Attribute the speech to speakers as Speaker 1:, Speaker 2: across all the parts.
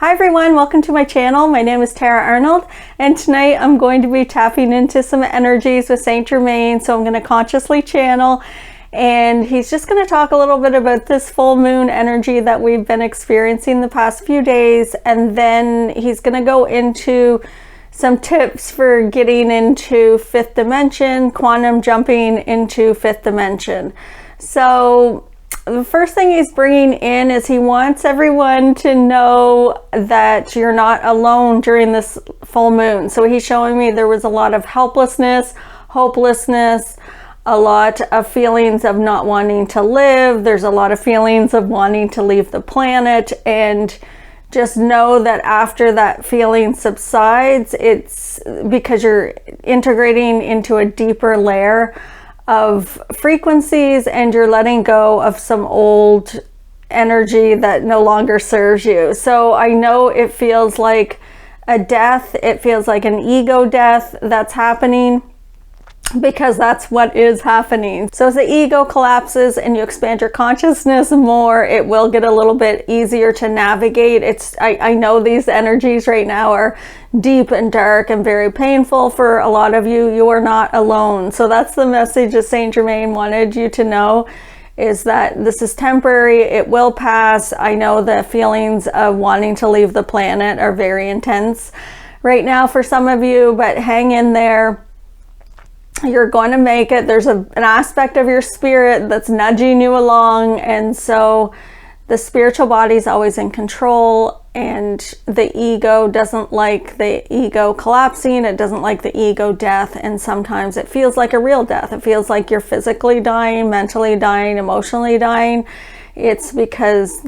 Speaker 1: Hi everyone, welcome to my channel. My name is Tara Arnold, and tonight I'm going to be tapping into some energies with Saint Germain. So I'm going to consciously channel, and he's just going to talk a little bit about this full moon energy that we've been experiencing the past few days, and then he's going to go into some tips for getting into fifth dimension, quantum jumping into fifth dimension. So the first thing he's bringing in is he wants everyone to know that you're not alone during this full moon. So he's showing me there was a lot of helplessness, hopelessness, a lot of feelings of not wanting to live. There's a lot of feelings of wanting to leave the planet, and just know that after that feeling subsides, it's because you're integrating into a deeper layer of frequencies, and you're letting go of some old energy that no longer serves you. So I know it feels like a death, it feels like an ego death that's happening, because that's what is happening. So as the ego collapses and you expand your consciousness more, it will get a little bit easier to navigate. I know these energies right now are deep and dark and very painful for a lot of you. You are not alone. So that's the message that Saint Germain wanted you to know, is that this is temporary, it will pass. I know the feelings of wanting to leave the planet are very intense right now for some of you, but hang in there. You're going to make it. There's an aspect of your spirit that's nudging you along, and so the spiritual body is always in control, and the ego doesn't like the ego collapsing. It doesn't like the ego death, and sometimes it feels like a real death. It feels like you're physically dying, mentally dying, emotionally dying. It's because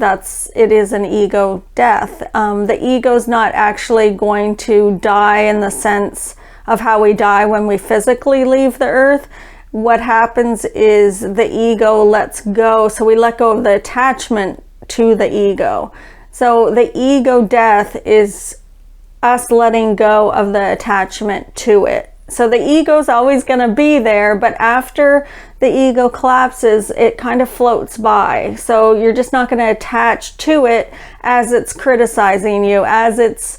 Speaker 1: it is an ego death. The ego's not actually going to die in the sense of how we die when we physically leave the earth. What happens is the ego lets go. So we let go of the attachment to the ego. So the ego death is us letting go of the attachment to it. So the ego is always going to be there, but after the ego collapses, it kind of floats by. So you're just not going to attach to it as it's criticizing you, as it's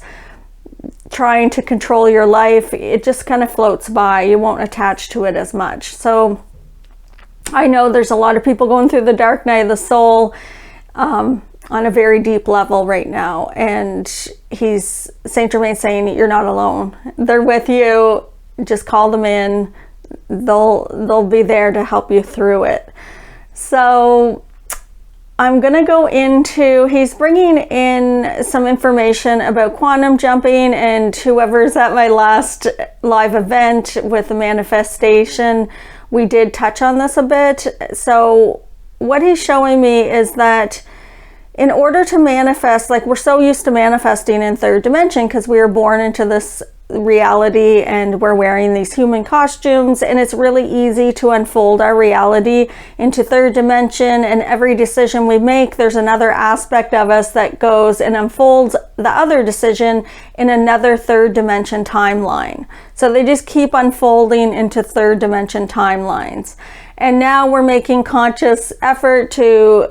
Speaker 1: trying to control your life. It just kind of floats by. You won't attach to it as much. So I know there's a lot of people going through the dark night of the soul on a very deep level right now, and Saint Germain saying you're not alone. They're with you. Just call them in. They'll be there to help you through it. So I'm going to go into, he's bringing in some information about quantum jumping, and whoever's at my last live event with the manifestation, we did touch on this a bit. So what he's showing me is that in order to manifest, like we're so used to manifesting in third dimension because we were born into this reality and we're wearing these human costumes, and it's really easy to unfold our reality into third dimension, and every decision we make, there's another aspect of us that goes and unfolds the other decision in another third dimension timeline. So they just keep unfolding into third dimension timelines, and now we're making conscious effort to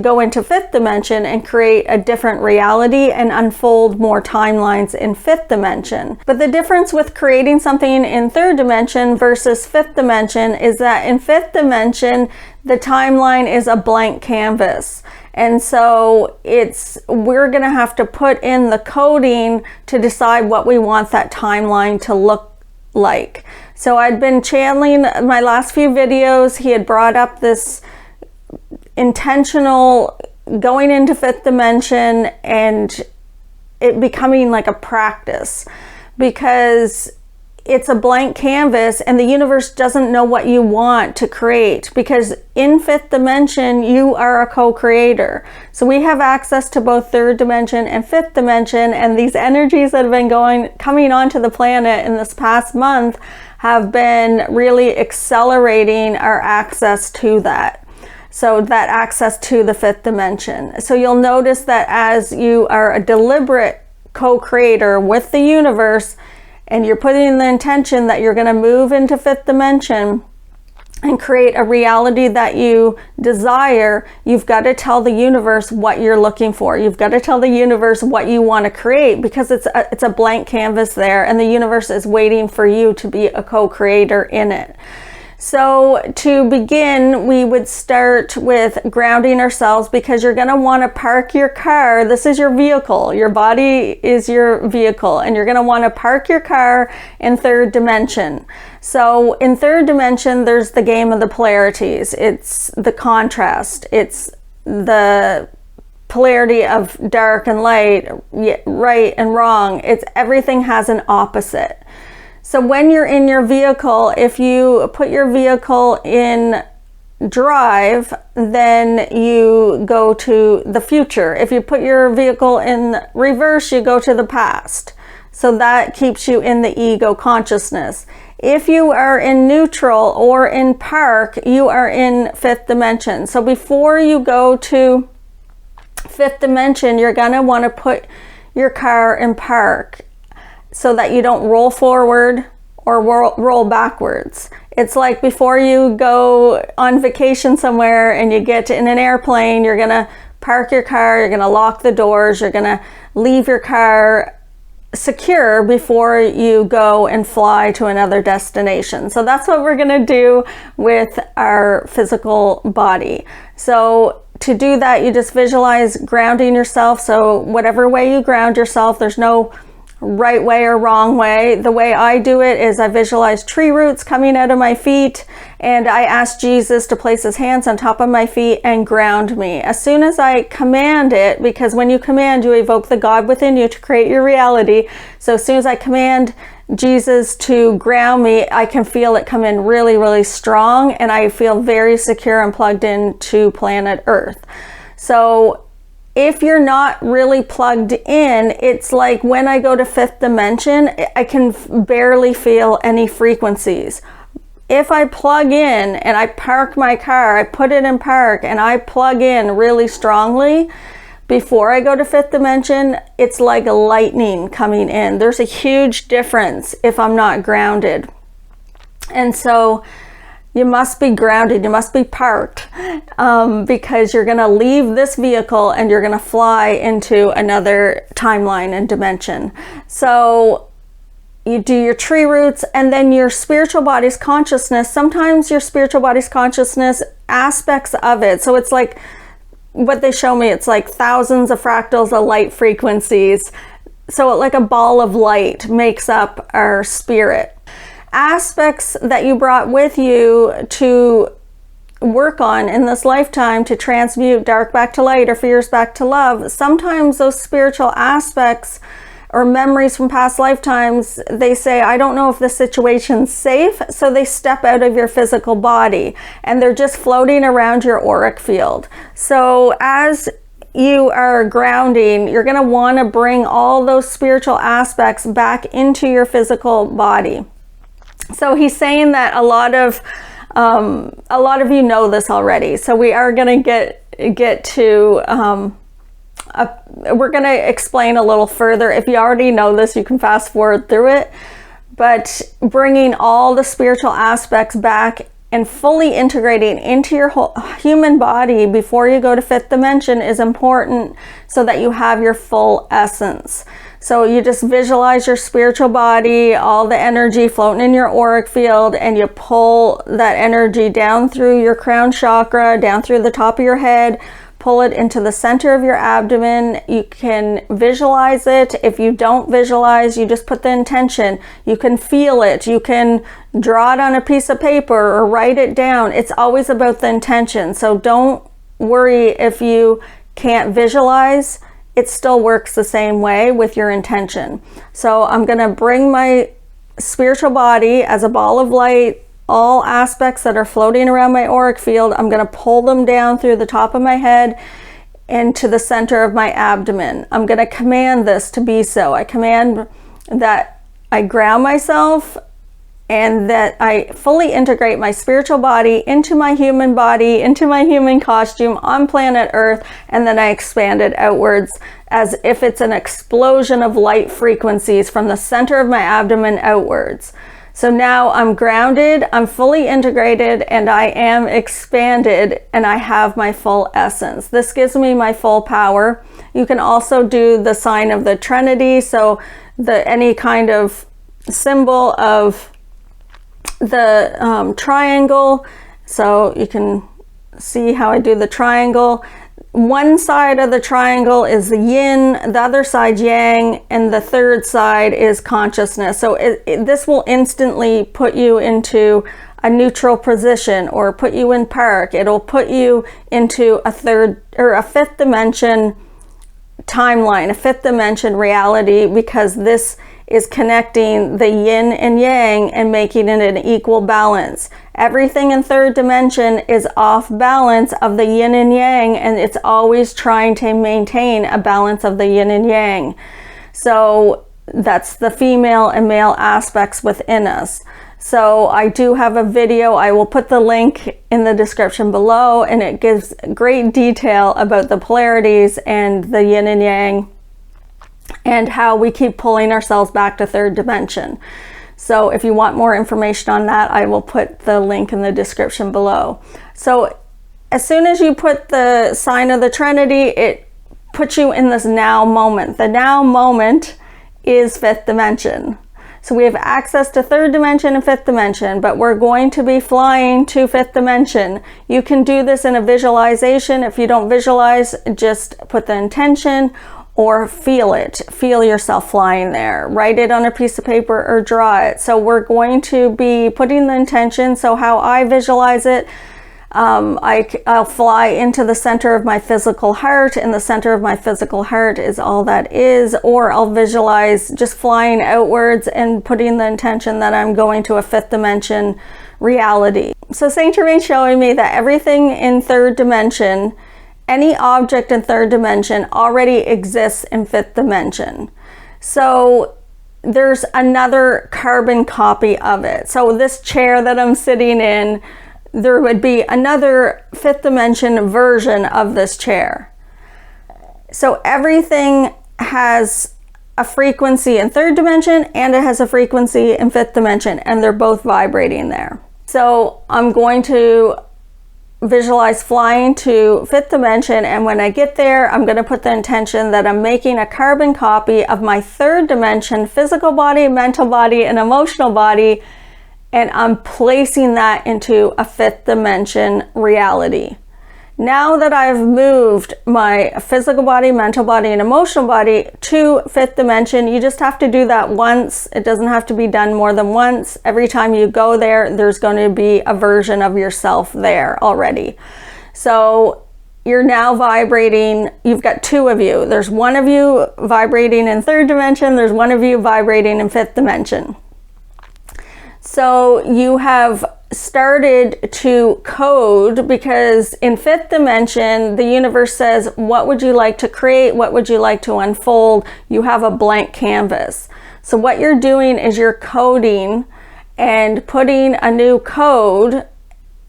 Speaker 1: go into fifth dimension and create a different reality and unfold more timelines in fifth dimension. But the difference with creating something in third dimension versus fifth dimension is that in fifth dimension, the timeline is a blank canvas. And so we're going to have to put in the coding to decide what we want that timeline to look like. So I'd been channeling my last few videos. He had brought up this intentional going into fifth dimension and it becoming like a practice, because it's a blank canvas and the universe doesn't know what you want to create, because in fifth dimension you are a co-creator. So we have access to both third dimension and fifth dimension, and these energies that have been coming onto the planet in this past month have been really accelerating our access to that. So that access to the fifth dimension. So you'll notice that as you are a deliberate co-creator with the universe, and you're putting in the intention that you're going to move into fifth dimension, and create a reality that you desire, you've got to tell the universe what you're looking for. You've got to tell the universe what you want to create, because it's a blank canvas there, and the universe is waiting for you to be a co-creator in it. So to begin, we would start with grounding ourselves, because you're going to want to park your car. This is your vehicle. Your body is your vehicle, and you're going to want to park your car in third dimension. So in third dimension, there's the game of the polarities. It's the contrast. It's the polarity of dark and light, right and wrong. It's everything has an opposite. So when you're in your vehicle, if you put your vehicle in drive, then you go to the future. If you put your vehicle in reverse, you go to the past. So that keeps you in the ego consciousness. If you are in neutral or in park, you are in fifth dimension. So before you go to fifth dimension, you're going to want to put your car in park, so that you don't roll forward or roll backwards. It's like before you go on vacation somewhere and you get in an airplane, you're gonna park your car, you're gonna lock the doors, you're gonna leave your car secure before you go and fly to another destination. So that's what we're gonna do with our physical body. So to do that, you just visualize grounding yourself. So whatever way you ground yourself, there's no right way or wrong way. The way I do it is I visualize tree roots coming out of my feet, and I ask Jesus to place his hands on top of my feet and ground me. As soon as I command it, because when you command, you evoke the God within you to create your reality. So as soon as I command Jesus to ground me, I can feel it come in really, really strong, and I feel very secure and plugged into planet Earth. So if you're not really plugged in, it's like when I go to fifth dimension, I can barely feel any frequencies. If I plug in and I park my car, I put it in park and I plug in really strongly, before I go to fifth dimension, it's like lightning coming in. There's a huge difference if I'm not grounded. And so you must be grounded, you must be parked, because you're gonna leave this vehicle and you're gonna fly into another timeline and dimension. So you do your tree roots, and then your spiritual body's consciousness. Sometimes your spiritual body's consciousness, aspects of it. So it's like what they show me, it's like thousands of fractals of light frequencies. So like a ball of light makes up our spirit. Aspects that you brought with you to work on in this lifetime to transmute dark back to light or fears back to love. Sometimes those spiritual aspects or memories from past lifetimes, they say, I don't know if this situation's safe, so they step out of your physical body and they're just floating around your auric field. So as you are grounding, you're going to want to bring all those spiritual aspects back into your physical body. So he's saying that a lot of you know this already. So we are going to get to we're going to explain a little further. If you already know this, you can fast forward through it. But bringing all the spiritual aspects back and fully integrating into your whole human body before you go to fifth dimension is important, so that you have your full essence. So you just visualize your spiritual body, all the energy floating in your auric field, and you pull that energy down through your crown chakra, down through the top of your head, pull it into the center of your abdomen. You can visualize it. If you don't visualize, you just put the intention. You can feel it. You can draw it on a piece of paper or write it down. It's always about the intention. So don't worry if you can't visualize. It still works the same way with your intention. So I'm going to bring my spiritual body as a ball of light, all aspects that are floating around my auric field, I'm going to pull them down through the top of my head and to the center of my abdomen. I'm going to command this to be so. I command that I ground myself and that I fully integrate my spiritual body, into my human costume on planet Earth, and then I expand it outwards as if it's an explosion of light frequencies from the center of my abdomen outwards. So now I'm grounded, I'm fully integrated, and I am expanded, and I have my full essence. This gives me my full power. You can also do the sign of the Trinity, so any kind of symbol of the triangle. So you can see how I do the triangle. One side of the triangle is the yin, the other side yang, and the third side is consciousness. So this will instantly put you into a neutral position or put you in park. It'll put you into a third or a fifth dimension timeline, a fifth dimension reality, because this is connecting the yin and yang and making it an equal balance. Everything in third dimension is off balance of the yin and yang, and it's always trying to maintain a balance of the yin and yang. So that's the female and male aspects within us. So I do have a video, I will put the link in the description below, and it gives great detail about the polarities and the yin and yang and how we keep pulling ourselves back to third dimension. So if you want more information on that, I will put the link in the description below. So as soon as you put the sign of the Trinity, it puts you in this now moment. The now moment is fifth dimension. So we have access to third dimension and fifth dimension, but we're going to be flying to fifth dimension. You can do this in a visualization. If you don't visualize, just put the intention or feel it. Feel yourself flying there. Write it on a piece of paper or draw it. So we're going to be putting the intention. So how I visualize it, I'll fly into the center of my physical heart, and the center of my physical heart is all that is. Or I'll visualize just flying outwards and putting the intention that I'm going to a fifth dimension reality. So Saint Germain's showing me that everything in third dimension, any object in third dimension, already exists in fifth dimension. So there's another carbon copy of it. So this chair that I'm sitting in, there would be another fifth dimension version of this chair. So everything has a frequency in third dimension and it has a frequency in fifth dimension, and they're both vibrating there. So I'm going to visualize flying to fifth dimension, and when I get there, I'm going to put the intention that I'm making a carbon copy of my third dimension physical body, mental body, and emotional body, and I'm placing that into a fifth dimension reality. Now that I've moved my physical body, mental body, and emotional body to fifth dimension, you just have to do that once. It doesn't have to be done more than once. Every time you go there, there's going to be a version of yourself there already. So you're now vibrating. You've got two of you. There's one of you vibrating in third dimension. There's one of you vibrating in fifth dimension. So you have started to code, because in fifth dimension, the universe says, what would you like to create? What would you like to unfold? You have a blank canvas. So what you're doing is you're coding and putting a new code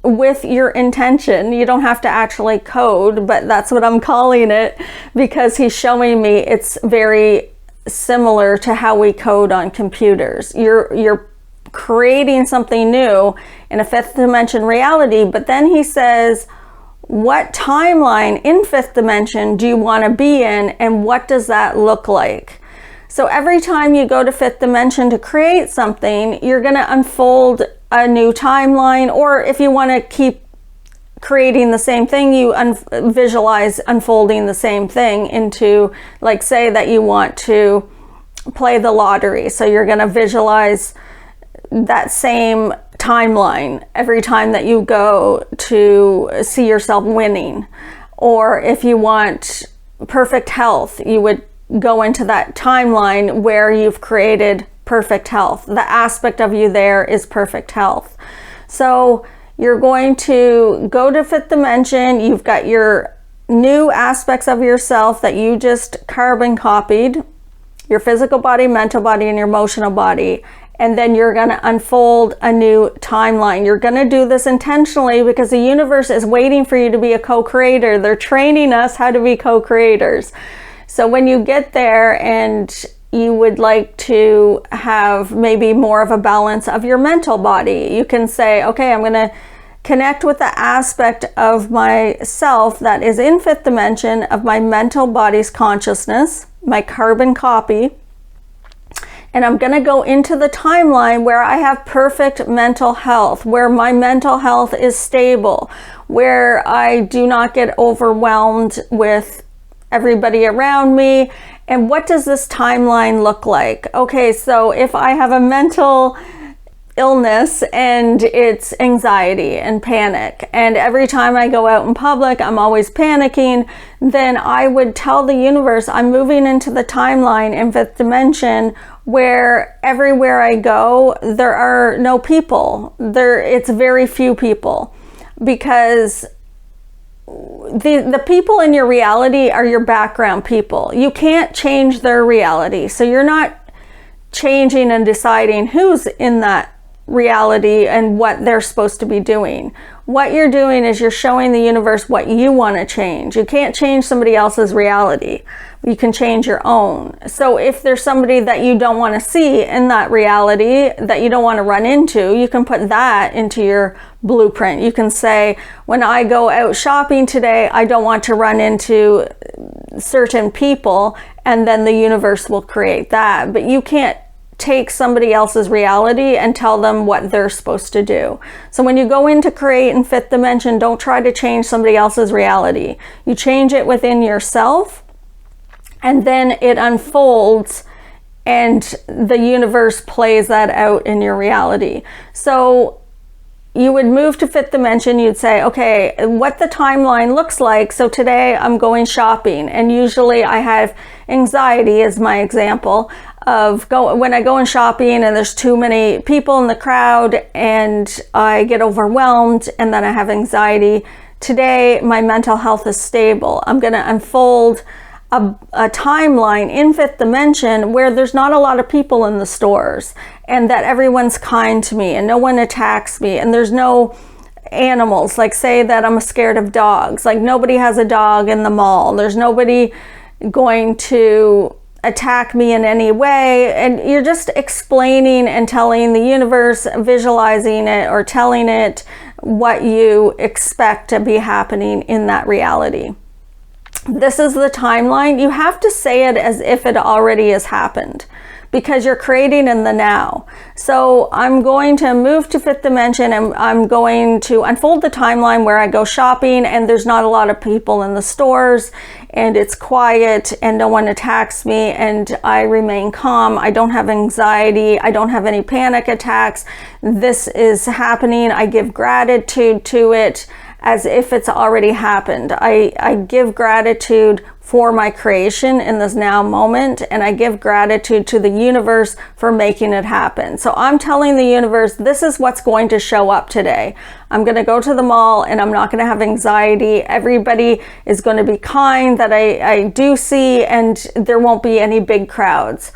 Speaker 1: with your intention. You don't have to actually code, but that's what I'm calling it, because he's showing me it's very similar to how we code on computers. You're creating something new in a fifth dimension reality, but then he says, what timeline in fifth dimension do you want to be in, and what does that look like? So every time you go to fifth dimension to create something, you're going to unfold a new timeline, or if you want to keep creating the same thing, you visualize unfolding the same thing into, like, say that you want to play the lottery, so you're going to visualize that same timeline every time that you go to see yourself winning. Or if you want perfect health, you would go into that timeline where you've created perfect health. The aspect of you there is perfect health. So you're going to go to fifth dimension. You've got your new aspects of yourself that you just carbon copied, your physical body, mental body, and your emotional body. And then you're going to unfold a new timeline. You're going to do this intentionally, because the universe is waiting for you to be a co-creator. They're training us how to be co-creators. So when you get there and you would like to have maybe more of a balance of your mental body. You can say, okay, I'm going to connect with the aspect of myself that is in fifth dimension of my mental body's consciousness, my carbon copy. And I'm going to go into the timeline where I have perfect mental health, where my mental health is stable, where I do not get overwhelmed with everybody around me. And what does this timeline look like? Okay, so if I have a mental illness and it's anxiety and panic, and every time I go out in public I'm always panicking, then I would tell the universe I'm moving into the timeline in fifth dimension where everywhere I go there are no people. It's very few people, because the people in your reality are your background people. You can't change their reality. So you're not changing and deciding who's in that reality and what they're supposed to be doing. What you're doing is you're showing the universe what you want to change. You can't change somebody else's reality. You can change your own. So if there's somebody that you don't want to see in that reality, that you don't want to run into, you can put that into your blueprint. You can say, when I go out shopping today, I don't want to run into certain people, and then the universe will create that. But you can't take somebody else's reality and tell them what they're supposed to do. So when you go in to create in fifth dimension, don't try to change somebody else's reality. You change it within yourself, and then it unfolds and the universe plays that out in your reality. So you would move to fifth dimension, you'd say, okay, what the timeline looks like. So today I'm going shopping, and usually I have anxiety as my example of when I go in shopping and there's too many people in the crowd and I get overwhelmed and then I have anxiety. Today my mental health is stable. I'm going to unfold a timeline in fifth dimension where there's not a lot of people in the stores, and that everyone's kind to me and no one attacks me, and there's no animals. Like, say that I'm scared of dogs, like nobody has a dog in the mall, there's nobody going to attack me in any way. And you're just explaining and telling the universe, visualizing it or telling it what you expect to be happening in that reality. This is the timeline. You have to say it as if it already has happened, because you're creating in the now. So I'm going to move to fifth dimension, and I'm going to unfold the timeline where I go shopping and there's not a lot of people in the stores and it's quiet and no one attacks me and I remain calm. I don't have anxiety. I don't have any panic attacks. This is happening. I give gratitude to it as if it's already happened. I give gratitude for my creation in this now moment, and I give gratitude to the universe for making it happen. So I'm telling the universe, this is what's going to show up today. I'm going to go to the mall and I'm not going to have anxiety. Everybody is going to be kind that I do see, and there won't be any big crowds.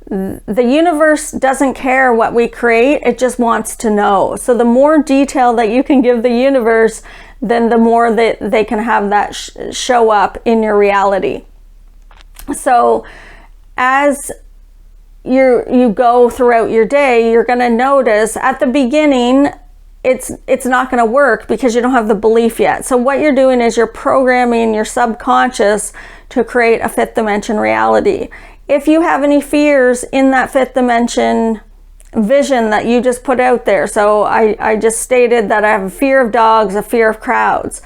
Speaker 1: The universe doesn't care what we create, it just wants to know. So the more detail that you can give the universe, then the more that they can have that show up in your reality. So as you go throughout your day, you're going to notice at the beginning it's not going to work because you don't have the belief yet. So what you're doing is you're programming your subconscious to create a fifth dimension reality. If you have any fears in that fifth dimension vision that you just put out there, so I just stated that I have a fear of dogs, a fear of crowds.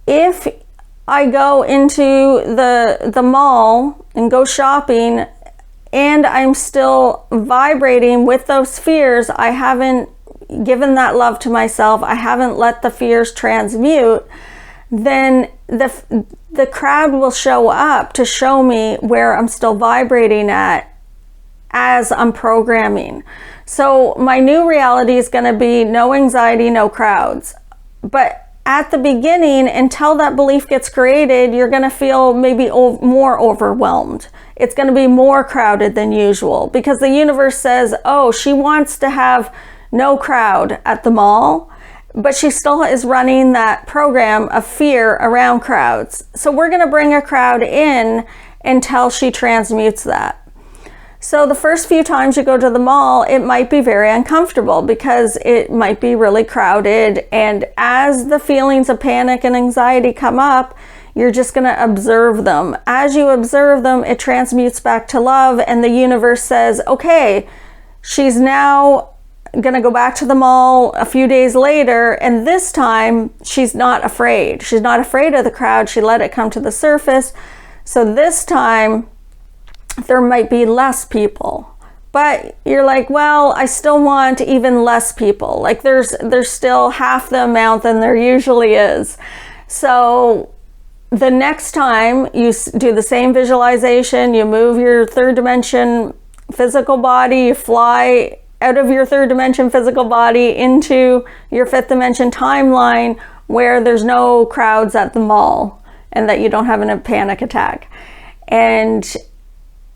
Speaker 1: If I go into the mall and go shopping and I'm still vibrating with those fears, I haven't given that love to myself, I haven't let the fears transmute, then the crowd will show up to show me where I'm still vibrating at as I'm programming. So my new reality is going to be no anxiety, no crowds. But at the beginning, until that belief gets created, you're going to feel maybe more overwhelmed. It's going to be more crowded than usual because the universe says, oh, she wants to have no crowd at the mall, but she still is running that program of fear around crowds. So we're going to bring a crowd in until she transmutes that. So the first few times you go to the mall, it might be very uncomfortable because it might be really crowded. And as the feelings of panic and anxiety come up, you're just going to observe them. As you observe them, it transmutes back to love, and the universe says, okay, she's now going to go back to the mall a few days later, and this time she's not afraid. She's not afraid of the crowd. She let it come to the surface. So this time there might be less people, but you're like, well, I still want even less people. Like there's still half the amount than there usually is. So the next time you do the same visualization, you move your third dimension physical body, you fly out of your third dimension physical body into your fifth dimension timeline where there's no crowds at the mall and that you don't have a panic attack. And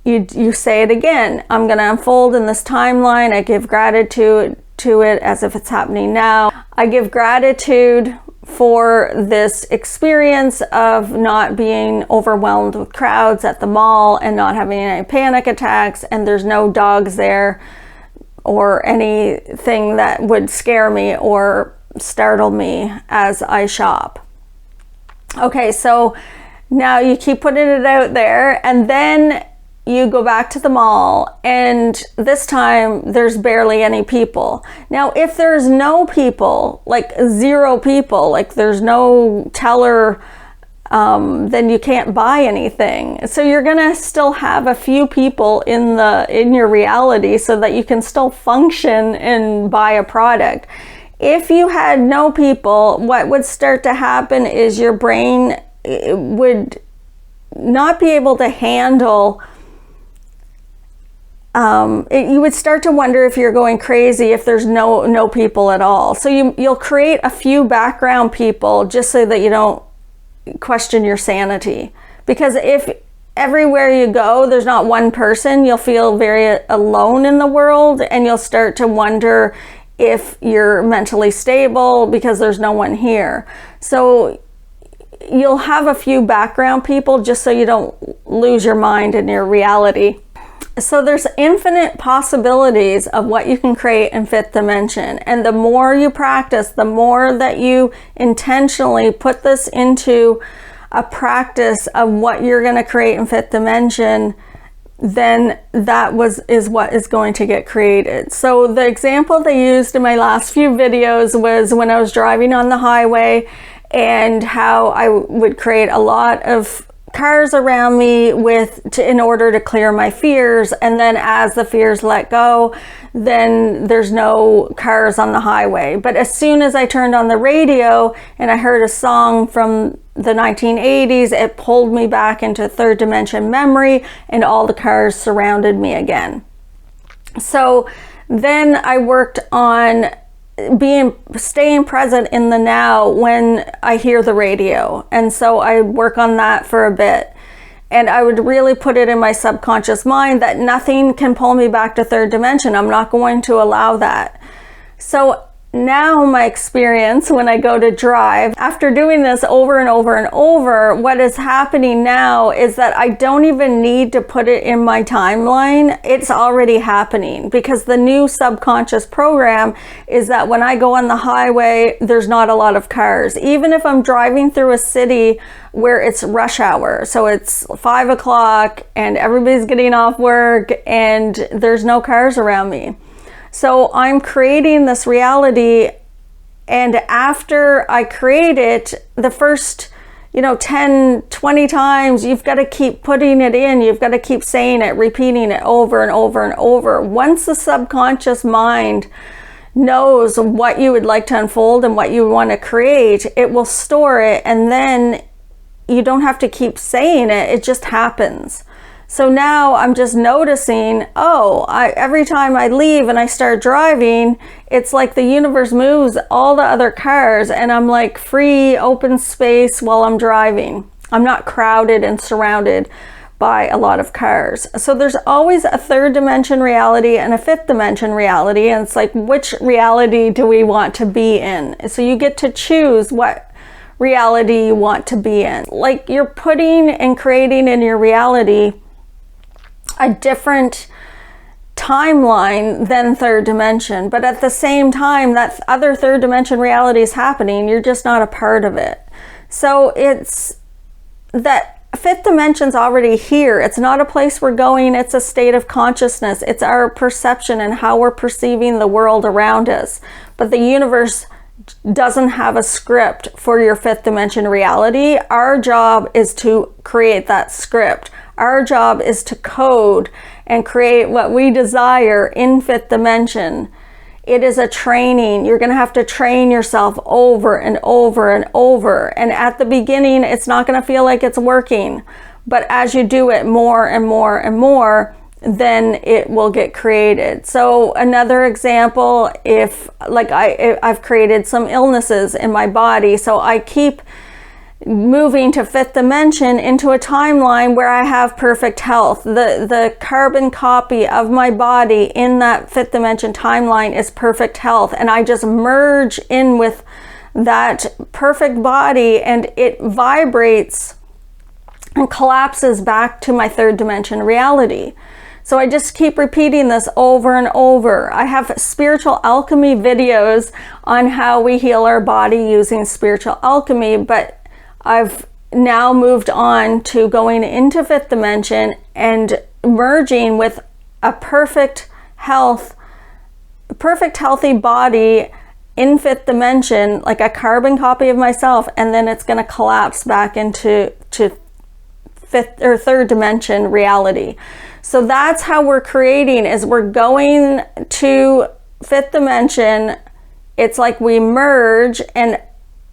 Speaker 1: you say it again, I'm going to unfold in this timeline. I give gratitude to it as if it's happening now. I give gratitude for this experience of not being overwhelmed with crowds at the mall and not having any panic attacks, and there's no dogs there or anything that would scare me or startle me as I shop. Okay, so now you keep putting it out there, and then you go back to the mall, and this time there's barely any people. Now, if there's no people, like 0 people, like there's no teller, then you can't buy anything. So you're gonna still have a few people in your reality so that you can still function and buy a product. If you had no people, what would start to happen is your brain would not be able to handle you would start to wonder if you're going crazy if there's no people at all. So you'll create a few background people just so that you don't question your sanity. Because if everywhere you go there's not one person, you'll feel very alone in the world, and you'll start to wonder if you're mentally stable because there's no one here. So you'll have a few background people just so you don't lose your mind in your reality. So there's infinite possibilities of what you can create in fifth dimension. And the more you practice, the more that you intentionally put this into a practice of what you're going to create in fifth dimension, then that is what is going to get created. So the example they used in my last few videos was when I was driving on the highway, and how I would create a lot of cars around me in order to clear my fears, and then as the fears let go, then there's no cars on the highway. But as soon as I turned on the radio and I heard a song from the 1980s, it pulled me back into third dimension memory, and all the cars surrounded me again. So then I worked on staying present in the now when I hear the radio. And so I work on that for a bit. And I would really put it in my subconscious mind that nothing can pull me back to third dimension. I'm not going to allow that. So now my experience when I go to drive, after doing this over and over and over, what is happening now is that I don't even need to put it in my timeline. It's already happening, because the new subconscious program is that when I go on the highway, there's not a lot of cars. Even if I'm driving through a city where it's rush hour, so it's 5 o'clock and everybody's getting off work and there's no cars around me. So I'm creating this reality, and after I create it, the first 10, 20 times, you've got to keep putting it in. You've got to keep saying it, repeating it over and over and over. Once the subconscious mind knows what you would like to unfold and what you want to create, it will store it, and then you don't have to keep saying it. It just happens. So now I'm just noticing, every time I leave and I start driving, it's like the universe moves all the other cars, and I'm like free, open space while I'm driving. I'm not crowded and surrounded by a lot of cars. So there's always a third dimension reality and a fifth dimension reality, and it's like, which reality do we want to be in? So you get to choose what reality you want to be in. Like, you're putting and creating in your reality a different timeline than third dimension, but at the same time that other third dimension reality is happening, you're just not a part of it. So it's that fifth dimension's already here. It's not a place we're going, it's a state of consciousness. It's our perception and how we're perceiving the world around us. But the universe doesn't have a script for your fifth dimension reality. Our job is to create that script. Our job is to code and create what we desire in fifth dimension. It is a training. You're going to have to train yourself over and over and over. And at the beginning, it's not going to feel like it's working. But as you do it more and more and more, then it will get created. So another example, if like I've created some illnesses in my body, so I keep moving to fifth dimension into a timeline where I have perfect health. The carbon copy of my body in that fifth dimension timeline is perfect health, and I just merge in with that perfect body, and it vibrates and collapses back to my third dimension reality. So I just keep repeating this over and over. I have spiritual alchemy videos on how we heal our body using spiritual alchemy, but I've now moved on to going into fifth dimension and merging with a perfect healthy body in fifth dimension, like a carbon copy of myself, and then it's going to collapse back into fifth or third dimension reality. So that's how we're creating, is we're going to fifth dimension. It's like we merge, and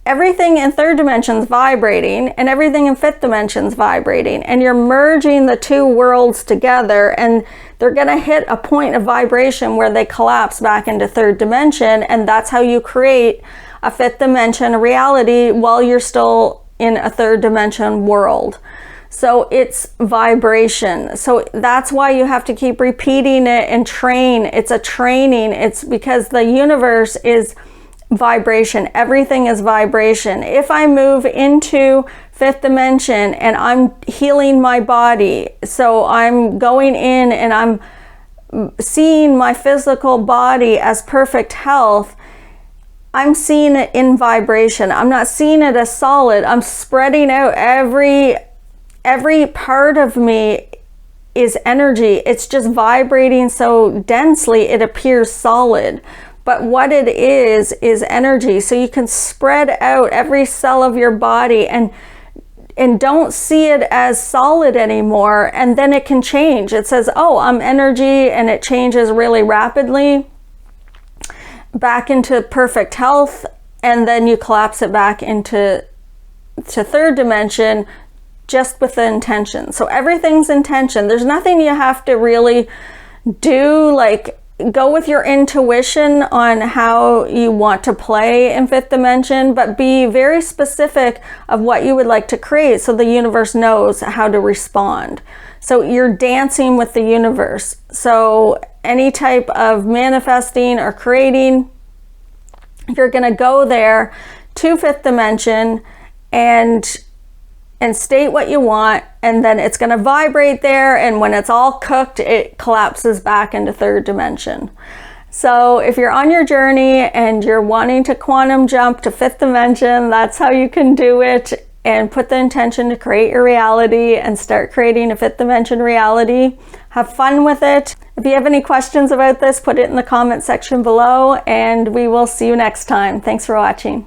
Speaker 1: everything in third dimension is vibrating and everything in fifth dimension is vibrating, and you're merging the two worlds together, and they're going to hit a point of vibration where they collapse back into third dimension, and that's how you create a fifth dimension reality while you're still in a third dimension world. So it's vibration. So that's why you have to keep repeating it and train. It's a training. It's because the universe is vibration. Everything is vibration. If I move into fifth dimension and I'm healing my body, so I'm going in and I'm seeing my physical body as perfect health, I'm seeing it in vibration. I'm not seeing it as solid. I'm spreading out every part of me is energy. It's just vibrating so densely it appears solid. But what it is energy. So you can spread out every cell of your body and don't see it as solid anymore. And then it can change. It says, oh, I'm energy, and it changes really rapidly back into perfect health. And then you collapse it back into third dimension just with the intention. So everything's intention. There's nothing you have to really do, like go with your intuition on how you want to play in fifth dimension, but be very specific of what you would like to create so the universe knows how to respond. So you're dancing with the universe. So any type of manifesting or creating, you're going to go there to fifth dimension and state what you want, and then it's going to vibrate there, and when it's all cooked, it collapses back into third dimension. So if you're on your journey and you're wanting to quantum jump to fifth dimension, that's how you can do it, and put the intention to create your reality and start creating a fifth dimension reality. Have fun with it. If you have any questions about this, put it in the comment section below, and we will see you next time. Thanks for watching.